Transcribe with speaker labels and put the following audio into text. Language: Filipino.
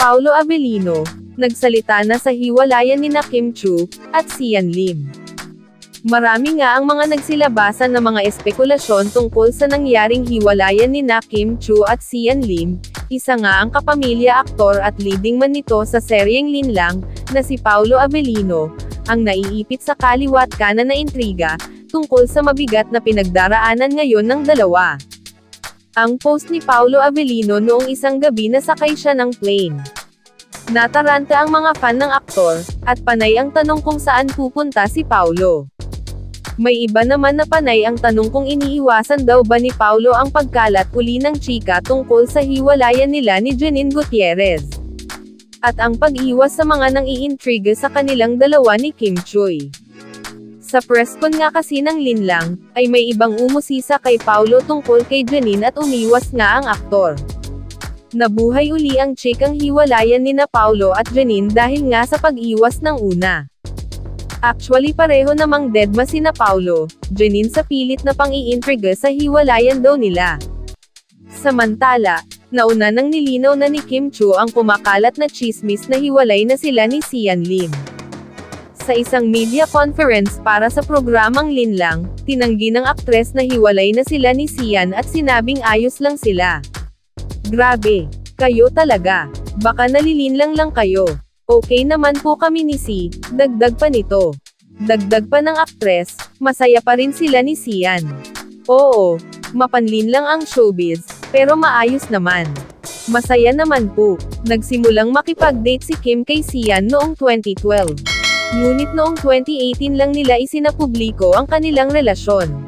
Speaker 1: Paolo Avellino, nagsalita na sa hiwalayan nina Kim Chiu at Sian Lim. Marami nga ang mga nagsilabasan na mga espekulasyon tungkol sa nangyaring hiwalayan nina Kim Chiu at Sian Lim. Isa nga ang kapamilya aktor at leading man nito sa seryeng Linlang, na si Paolo Avellino, ang naiipit sa kaliwat kanan na intriga, tungkol sa mabigat na pinagdaraanan ngayon ng dalawa. Ang post ni Paolo Avellino noong isang gabi na sakay siya ng plane. Nataranta ang mga fan ng aktor, at panay ang tanong kung saan pupunta si Paolo. May iba naman na panay ang tanong kung iniiwasan daw ba ni Paolo ang pagkalat uli ng chika tungkol sa hiwalayan nila ni Janine Gutierrez. At ang pag-iwas sa mga nang-iintriga sa kanilang dalawa ni Kim Chiu. Sa press con nga kasi ng Linlang, ay may ibang umusisa kay Paolo tungkol kay Janine at umiwas nga ang aktor. Nabuhay uli ang chikang hiwalayan nina Paolo at Janine dahil nga sa pag-iwas ng una. Actually pareho namang deadma sina Paolo, Janine sa pilit na pang-iintriga sa hiwalayan daw nila. Samantala, nauna nang nilinaw na ni Kim Chiu ang kumakalat na chismis na hiwalay na sila ni Sian Lim. Sa isang media conference para sa programang Linlang, tinanggi ng aktres na hiwalay na sila ni Sian at sinabing ayos lang sila. Grabe, kayo talaga. Baka nalilinlang lang kayo. Okay naman po kami ni Si, dagdag pa nito. Dagdag pa ng aktres, masaya pa rin sila ni Sian. Oo, mapanlin lang ang showbiz, pero maayos naman. Masaya naman po. Nagsimulang makipag-date si Kim kay Sian noong 2012. Ngunit noong 2018 lang nila isinapubliko ang kanilang relasyon.